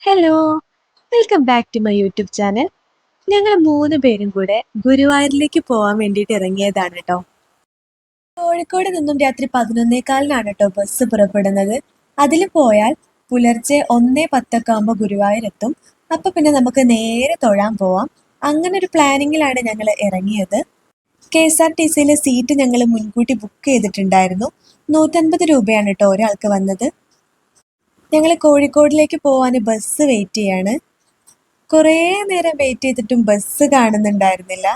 Hello, welcome back to my YouTube channel. ഞങ്ങൾ 3 പേരും കൂടെ ഗുരുവായൂരിലേക്ക് പോകാൻ വേണ്ടിയിട്ട് ഇറങ്ങിയതാണ് കേട്ടോ. കോഴിക്കോട് നിന്നും രാത്രി 11:15 കേട്ടോ ബസ് പുറപ്പെടുന്നത്. അതിൽ പോയാൽ പുലർച്ചെ 1:10 ആകുമ്പോൾ ഗുരുവായൂർ എത്തും. അപ്പൊ പിന്നെ നമുക്ക് നേരെ തൊഴാൻ പോവാം. അങ്ങനെ ഒരു പ്ലാനിങ്ങിലാണ് ഞങ്ങൾ ഇറങ്ങിയത്. KSRTCയിലെ സീറ്റ് ഞങ്ങൾ മുൻകൂട്ടി ബുക്ക് ചെയ്തിട്ടുണ്ടായിരുന്നു. 150 രൂപയാണ് കേട്ടോ ഒരാൾക്ക് വന്നത്. ഞങ്ങൾ കോഴിക്കോടിലേക്ക് പോവാൻ ബസ് വെയിറ്റ് ചെയ്യാണ്. കുറേ നേരം വെയിറ്റ് ചെയ്തിട്ടും ബസ് കാണുന്നുണ്ടായിരുന്നില്ല.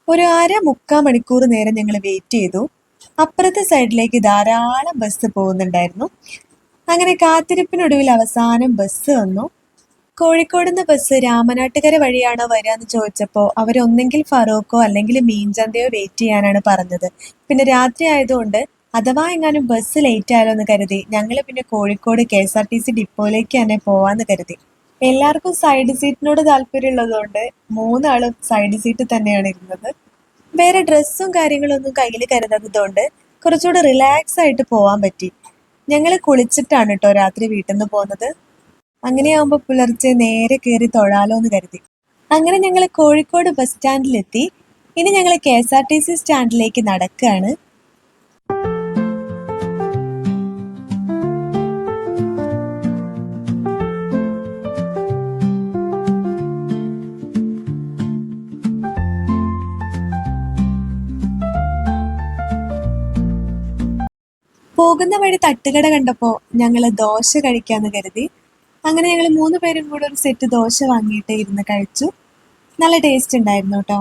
ഒരു മുക്കാൽ മണിക്കൂർ നേരം ഞങ്ങൾ വെയിറ്റ് ചെയ്തു. അപ്പുറത്തെ സൈഡിലേക്ക് ധാരാളം ബസ് പോകുന്നുണ്ടായിരുന്നു. അങ്ങനെ കാത്തിരിപ്പിനൊടുവിൽ അവസാനം ബസ് വന്നു. കോഴിക്കോട് നിന്ന് ബസ് രാമനാട്ടുകര വഴിയാണോ വരിക എന്ന് ചോദിച്ചപ്പോൾ അവരൊന്നെങ്കിൽ ഫറൂഖോ അല്ലെങ്കിൽ മീൻചന്തയോ വെയിറ്റ് ചെയ്യാനാണ് പറഞ്ഞത്. പിന്നെ രാത്രി ആയതുകൊണ്ട് അഥവാ എങ്ങാനും ബസ് ലേറ്റ് ആയാലോ എന്ന് കരുതി ഞങ്ങൾ പിന്നെ കോഴിക്കോട് KSRTC ഡിപ്പോയിലേക്ക് തന്നെ പോവാന്ന് കരുതി. എല്ലാവർക്കും സൈഡ് സീറ്റിനോട് താല്പര്യമുള്ളതുകൊണ്ട് 3 ആളും സൈഡ് സീറ്റ് തന്നെയാണ് ഇരുന്നത്. വേറെ ഡ്രസ്സും കാര്യങ്ങളൊന്നും കയ്യിൽ കരുതാത്തതുകൊണ്ട് കുറച്ചുകൂടെ റിലാക്സ് ആയിട്ട് പോവാൻ പറ്റി. ഞങ്ങൾ കുളിച്ചിട്ടാണ് കേട്ടോ രാത്രി വീട്ടിൽ നിന്ന് പോകുന്നത്. അങ്ങനെയാകുമ്പോൾ പുലർച്ചെ നേരെ കയറി തൊഴാലോ എന്ന് കരുതി. അങ്ങനെ ഞങ്ങൾ കോഴിക്കോട് ബസ് സ്റ്റാൻഡിലെത്തി. ഇനി ഞങ്ങൾ KSRTC സ്റ്റാൻഡിലേക്ക് നടക്കുകയാണ്. പോകുന്ന വഴി തട്ടുകട കണ്ടപ്പോൾ ഞങ്ങൾ ദോശ കഴിക്കാന്ന് കരുതി. അങ്ങനെ ഞങ്ങൾ 3 പേരും കൂടെ ഒരു സെറ്റ് ദോശ വാങ്ങിയിട്ട് ഇരുന്ന് കഴിച്ചു. നല്ല ടേസ്റ്റ് ഉണ്ടായിരുന്നു കേട്ടോ.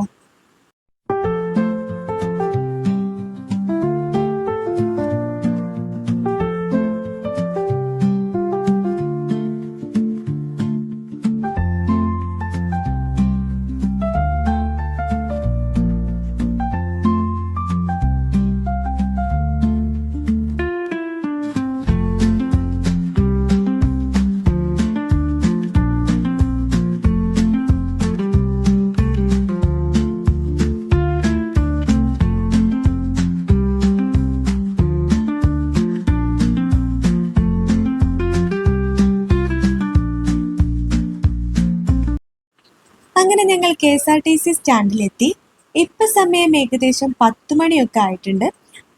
അങ്ങനെ ഞങ്ങൾ KSRTC സ്റ്റാൻഡിലെത്തി. ഇപ്പൊ സമയം ഏകദേശം 10 മണിയൊക്കെ ആയിട്ടുണ്ട്.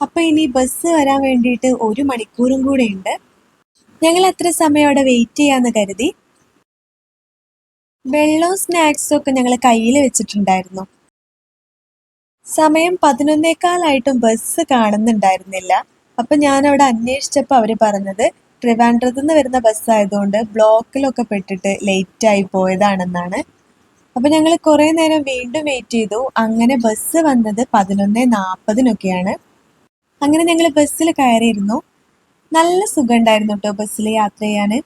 അപ്പൊ ഇനി ബസ് വരാൻ വേണ്ടിയിട്ട് 1 മണിക്കൂറും കൂടെ ഉണ്ട്. ഞങ്ങൾ അത്ര സമയം അവിടെ വെയിറ്റ് ചെയ്യാന്ന് കരുതി. വെള്ളവും സ്നാക്സും ഒക്കെ ഞങ്ങൾ കയ്യിൽ വെച്ചിട്ടുണ്ടായിരുന്നു. സമയം 11:15 ബസ് കാണുന്നുണ്ടായിരുന്നില്ല. അപ്പൊ ഞാൻ അവിടെ അന്വേഷിച്ചപ്പോൾ അവര് പറഞ്ഞത് ട്രിവാൻഡ്രത്ത് നിന്ന് വരുന്ന ബസ് ആയതുകൊണ്ട് ബ്ലോക്കിലൊക്കെ പെട്ടിട്ട് ലേറ്റ് ആയി പോയതാണെന്നാണ്. അപ്പൊ ഞങ്ങൾ കുറെ നേരം വീണ്ടും വെയിറ്റ് ചെയ്തു. അങ്ങനെ ബസ് വന്നത് 11:40 അങ്ങനെ ഞങ്ങൾ ബസ്സിൽ കയറിയിരുന്നു. നല്ല സുഖം ഉണ്ടായിരുന്നു കേട്ടോ ബസ്സിൽ യാത്ര ചെയ്യാന്.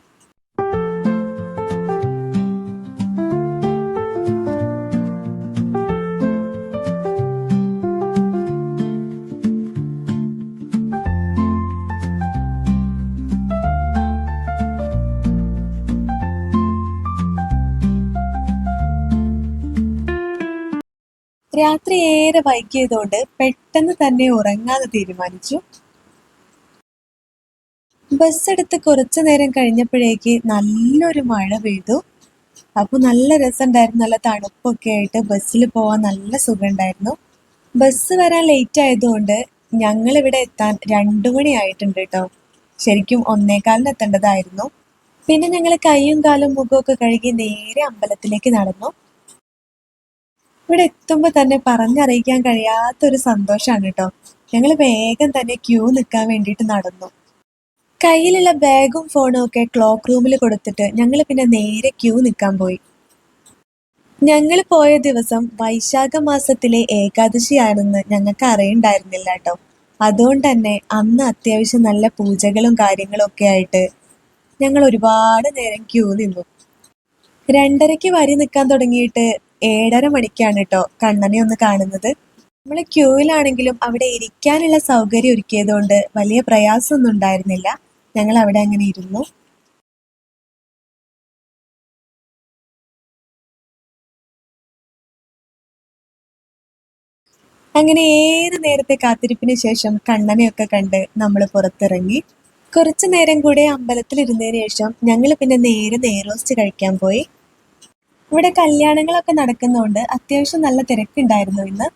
രാത്രി ഏറെ വൈകിയതുകൊണ്ട് പെട്ടെന്ന് തന്നെ ഉറങ്ങാന്ന് തീരുമാനിച്ചു. ബസ് എടുത്ത് കുറച്ചു നേരം കഴിഞ്ഞപ്പോഴേക്ക് നല്ലൊരു മഴ പെയ്തു. അപ്പൊ നല്ല രസമുണ്ടായിരുന്നു. നല്ല തണുപ്പൊക്കെ ആയിട്ട് ബസ്സിൽ പോവാൻ നല്ല സുഖമുണ്ടായിരുന്നു. ബസ് വരാൻ ലേറ്റ് ആയതുകൊണ്ട് ഞങ്ങൾ ഇവിടെ എത്താൻ 2 മണി ആയിട്ടുണ്ട് കേട്ടോ. ശരിക്കും 1:15 എത്തേണ്ടതായിരുന്നു. പിന്നെ ഞങ്ങൾ കൈയും കാലും മുഖമൊക്കെ കഴുകി നേരെ അമ്പലത്തിലേക്ക് നടന്നു. ഇവിടെ എത്തുമ്പോൾ തന്നെ പറഞ്ഞറിയിക്കാൻ കഴിയാത്തൊരു സന്തോഷമാണ് കേട്ടോ. ഞങ്ങൾ വേഗം തന്നെ ക്യൂ നിൽക്കാൻ വേണ്ടിയിട്ട് നടന്നു. കയ്യിലുള്ള ബാഗും ഫോണും ഒക്കെ ക്ലോക്ക് റൂമിൽ കൊടുത്തിട്ട് ഞങ്ങൾ പിന്നെ നേരെ ക്യൂ നിൽക്കാൻ പോയി. ഞങ്ങൾ പോയ ദിവസം വൈശാഖ മാസത്തിലെ ഏകാദശിയാണെന്ന് ഞങ്ങൾക്ക് അറിയണ്ടായിരുന്നില്ല കേട്ടോ. അതുകൊണ്ട് തന്നെ അന്ന് അത്യാവശ്യം നല്ല പൂജകളും കാര്യങ്ങളും ഒക്കെ ആയിട്ട് ഞങ്ങൾ ഒരുപാട് നേരം ക്യൂ നിന്നു. 2:30 വരി നിൽക്കാൻ തുടങ്ങിയിട്ട് 7:30 മണിക്കാണ് കേട്ടോ കണ്ണനെ ഒന്ന് കാണുന്നത്. നമ്മൾ ക്യൂവിലാണെങ്കിലും അവിടെ ഇരിക്കാനുള്ള സൗകര്യം ഒരുക്കിയതുകൊണ്ട് വലിയ പ്രയാസമൊന്നും ഉണ്ടായിരുന്നില്ല. ഞങ്ങൾ അവിടെ അങ്ങനെ ഇരുന്നു. അങ്ങനെ ഏറെ നേരത്തെ കാത്തിരിപ്പിന് ശേഷം കണ്ണനെയൊക്കെ കണ്ട് നമ്മൾ പുറത്തിറങ്ങി. കുറച്ചു നേരം കൂടെ അമ്പലത്തിൽ ഇരുന്നതിന് ശേഷം ഞങ്ങൾ പിന്നെ നേരെ നെയ്റോസ്റ്റ് കഴിക്കാൻ പോയി. ഇവിടെ കല്യാണങ്ങളൊക്കെ നടക്കുന്നതുകൊണ്ട് അത്യാവശ്യം നല്ല തിരക്കുണ്ടായിരുന്നു ഇന്ന്.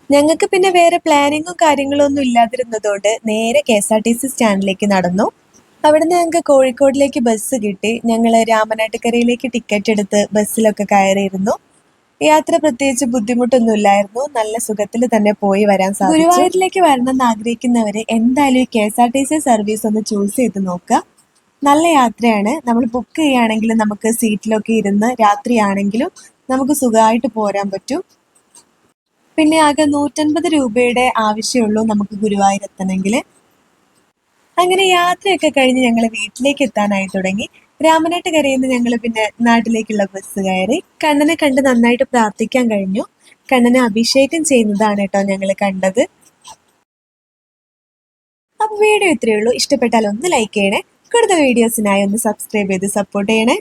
ഞങ്ങൾക്ക് പിന്നെ വേറെ പ്ലാനിങ്ങും കാര്യങ്ങളും ഒന്നും ഇല്ലാതിരുന്നതുകൊണ്ട് നേരെ KSRTC സ്റ്റാൻഡിലേക്ക് നടന്നു. അവിടുന്ന് ഞങ്ങൾക്ക് കോഴിക്കോടിലേക്ക് ബസ് കിട്ടി. ഞങ്ങൾ രാമനാട്ടുകരയിലേക്ക് ടിക്കറ്റ് എടുത്ത് ബസ്സിലൊക്കെ കയറിയിരുന്നു. യാത്ര പ്രത്യേകിച്ച് ബുദ്ധിമുട്ടൊന്നും ഇല്ലായിരുന്നു. നല്ല സുഖത്തിൽ തന്നെ പോയി വരാൻ സാധിച്ചു. ഗുരുവായൂരിലേക്ക് വരണമെന്ന് ആഗ്രഹിക്കുന്നവര് എന്തായാലും ഈ KSRTC സർവീസ് ഒന്ന് ചൂസ് ചെയ്ത് നോക്കുക. നല്ല യാത്രയാണ്. നമ്മൾ ബുക്ക് ചെയ്യുകയാണെങ്കിൽ നമുക്ക് സീറ്റിലൊക്കെ ഇരുന്ന് രാത്രിയാണെങ്കിലും നമുക്ക് സുഖമായിട്ട് പോരാൻ പറ്റും. പിന്നെ ആകെ 150 രൂപയുടെ ആവശ്യമുള്ളൂ നമുക്ക് ഗുരുവായൂർ എത്തണമെങ്കിൽ. അങ്ങനെ യാത്രയൊക്കെ കഴിഞ്ഞ് ഞങ്ങൾ വീട്ടിലേക്ക് എത്താനായി തുടങ്ങി. രാമനാട്ടുകരയിൽ നിന്ന് ഞങ്ങൾ പിന്നെ നാട്ടിലേക്കുള്ള ബസ് കയറി. കണ്ണനെ കണ്ട് നന്നായിട്ട് പ്രാർത്ഥിക്കാൻ കഴിഞ്ഞു. കണ്ണനെ അഭിഷേകം ചെയ്യുന്നതാണ് കേട്ടോ ഞങ്ങൾ കണ്ടത്. അപ്പൊ വീഡിയോ ഇത്രയേ ഉള്ളൂ. ഇഷ്ടപ്പെട്ടാൽ ഒന്ന് ലൈക്ക് ചെയ്യണേ. കൂടുതൽ വീഡിയോസിനായി ഒന്ന് സബ്സ്ക്രൈബ് ചെയ്ത് സപ്പോർട്ട് ചെയ്യണേ.